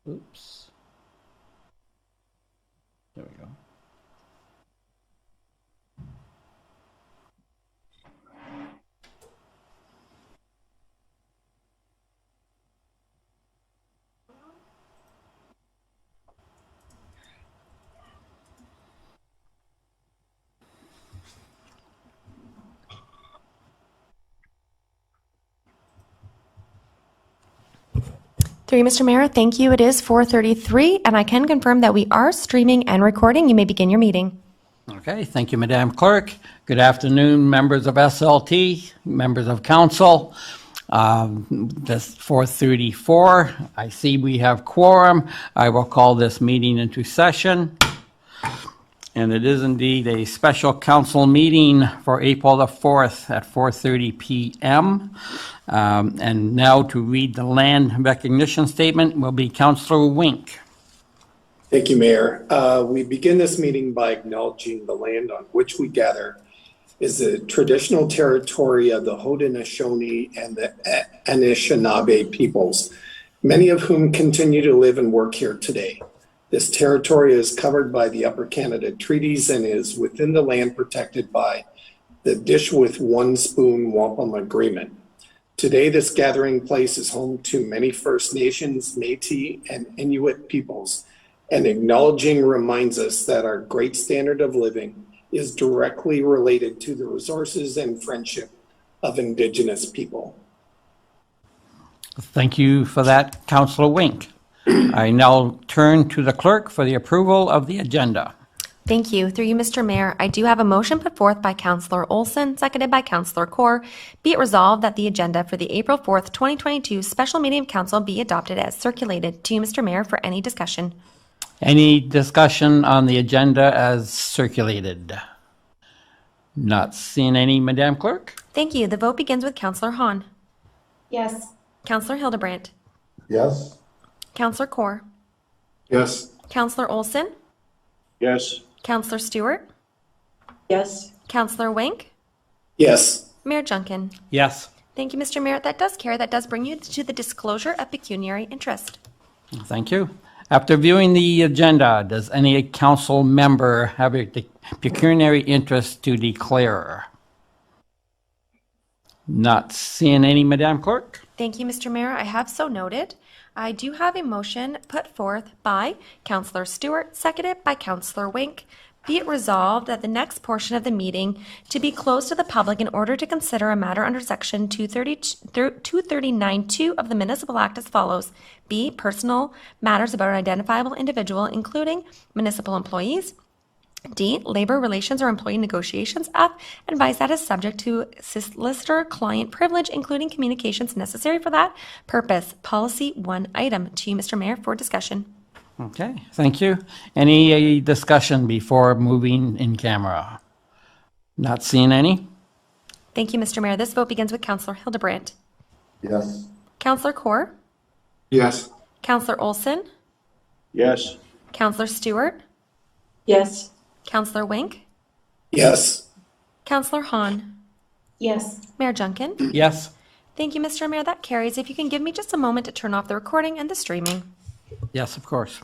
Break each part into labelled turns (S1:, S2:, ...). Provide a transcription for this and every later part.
S1: Oops. There we go.
S2: Through you, Mr. Mayor, thank you. It is 4:33, and I can confirm that we are streaming and recording. You may begin your meeting.
S1: Okay, thank you, Madam Clerk. Good afternoon, members of SLT, members of council. This 4:34. I see we have quorum. I will call this meeting into session. And it is indeed a special council meeting for April the 4th at 4:30 p.m. And now to read the land recognition statement will be Councillor Wink.
S3: Thank you, Mayor. We begin this meeting by acknowledging the land on which we gather is the traditional territory of the Haudenosaunee and the Anishinaabe peoples, many of whom continue to live and work here today. This territory is covered by the Upper Canada Treaties and is within the land protected by the Dish with One Spoon Wampum Agreement. Today, this gathering place is home to many First Nations, Métis, and Inuit peoples, and acknowledging reminds us that our great standard of living is directly related to the resources and friendship of Indigenous people.
S1: Thank you for that, Councillor Wink. I now turn to the clerk for the approval of the agenda.
S2: Thank you. Through you, Mr. Mayor, I do have a motion put forth by Councillor Olson, seconded by Councillor Kaur. Be it resolved that the agenda for the April 4th, 2022 special meeting of council be adopted as circulated. To you, Mr. Mayor, for any discussion.
S1: Any discussion on the agenda as circulated? Not seeing any, Madam Clerk?
S2: Thank you. The vote begins with Councillor Hahn.
S4: Yes.
S2: Councillor Hildebrandt.
S5: Yes.
S2: Councillor Kaur.
S5: Yes.
S2: Councillor Olson.
S5: Yes.
S2: Councillor Stewart.
S4: Yes.
S2: Councillor Wink.
S3: Yes.
S2: Mayor Junkin.
S1: Yes.
S2: Thank you, Mr. Mayor. That does carry. That does bring you to the disclosure of pecuniary interest.
S1: Thank you. After viewing the agenda, does any council member have a pecuniary interest to declare? Not seeing any, Madam Clerk?
S2: Thank you, Mr. Mayor. I have so noted. I do have a motion put forth by Councillor Stewart, seconded by Councillor Wink. Be it resolved that the next portion of the meeting to be closed to the public in order to consider a matter under Section 239(2) of the Municipal Act as follows. B, personal matters about an identifiable individual, including municipal employees. D, labor relations or employee negotiations. F, advice that is subject to solicitor-client privilege, including communications necessary for that purpose. Policy 1 item. To you, Mr. Mayor, for discussion.
S1: Okay, thank you. Any discussion before moving in camera? Not seeing any?
S2: Thank you, Mr. Mayor. This vote begins with Councillor Hildebrandt.
S5: Yes.
S2: Councillor Kaur.
S5: Yes.
S2: Councillor Olson.
S5: Yes.
S2: Councillor Stewart.
S4: Yes.
S2: Councillor Wink.
S3: Yes.
S2: Councillor Hahn.
S4: Yes.
S2: Mayor Junkin.
S1: Yes.
S2: Thank you, Mr. Mayor. That carries. If you can give me just a moment to turn off the recording and the streaming.
S1: Yes, of course.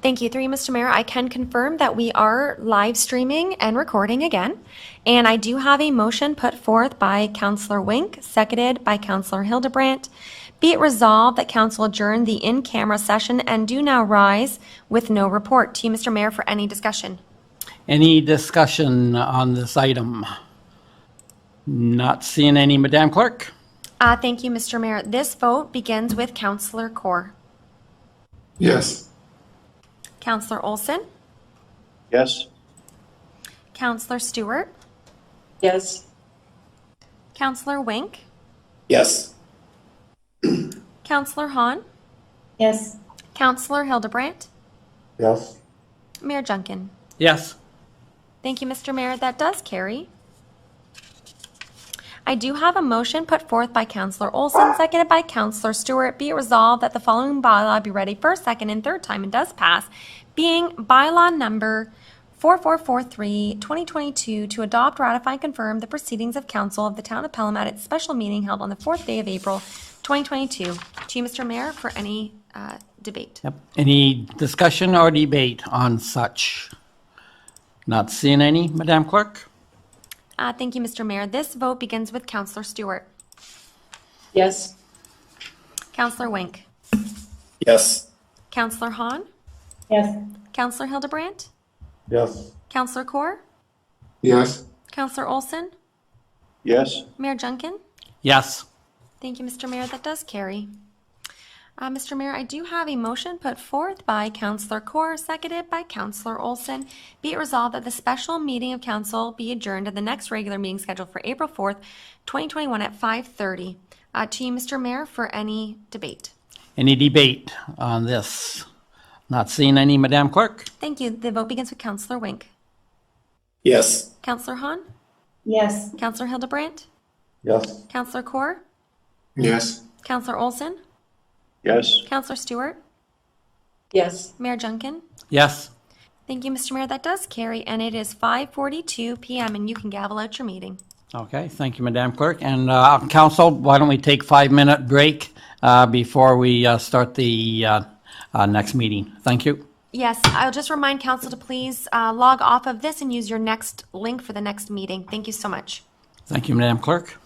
S2: Thank you. Through you, Mr. Mayor, I can confirm that we are live streaming and recording again. And I do have a motion put forth by Councillor Wink, seconded by Councillor Hildebrandt. Be it resolved that council adjourn the in-camera session and do now rise with no report. To you, Mr. Mayor, for any discussion.
S1: Any discussion on this item? Not seeing any, Madam Clerk?
S2: Thank you, Mr. Mayor. This vote begins with Councillor Kaur.
S5: Yes.
S2: Councillor Olson.
S5: Yes.
S2: Councillor Stewart.
S4: Yes.
S2: Counselor Wink,
S3: Yes.
S2: Counselor Hahn,
S4: Yes.
S2: Counselor Hildebrandt,
S5: Yes.
S2: Mayor Junkin.
S1: Yes.
S2: Thank you, Mr. Mayor. That does carry. I do have a motion put forth by Counselor Olson, seconded by Counselor Stewart. Be it resolved that the following bylaw be read a first, second, and third time and does pass, being bylaw number 4443, 2022, to adopt, ratify, and confirm the proceedings of council of the town of Pelham at its special meeting held on the 4th day of April, 2022. To you, Mr. Mayor, for any debate.
S1: Yep. Any discussion or debate on such? Not seeing any, Madam Clerk?
S2: Thank you, Mr. Mayor. This vote begins with Counselor Stewart.
S4: Yes.
S2: Counselor Wink.
S3: Yes.
S2: Counselor Hahn.
S4: Yes.
S2: Counselor Hildebrandt.
S5: Yes.
S2: Counselor Kaur.
S5: Yes.
S2: Counselor Olson.
S5: Yes.
S2: Mayor Junkin.
S1: Yes.
S2: Thank you, Mr. Mayor. That does carry. Mr. Mayor, I do have a motion put forth by Counselor Kaur, seconded by Counselor Olson. Be it resolved that the special meeting of council be adjourned to the next regular meeting scheduled for April 4th, 2021 at 5:30. To you, Mr. Mayor, for any debate.
S1: Any debate on this? Not seeing any, Madam Clerk?
S2: Thank you. The vote begins with Counselor Wink.
S3: Yes.
S2: Counselor Hahn.
S4: Yes.
S2: Counselor Hildebrandt.
S5: Yes.
S2: Counselor Kaur.
S5: Yes.
S2: Counselor Olson.
S5: Yes.
S2: Counselor Stewart.
S4: Yes.
S2: Mayor Junkin.
S1: Yes.
S2: Thank you, Mr. Mayor. That does carry, and it is 5:42 p.m., and you can gavel out your meeting.
S1: Okay, thank you, Madam Clerk. And Council, why don't we take 5-minute break before we start the next meeting? Thank you.
S2: Yes, I'll just remind council to please log off of this and use your next link for the next meeting. Thank you so much.
S1: Thank you, Madam Clerk.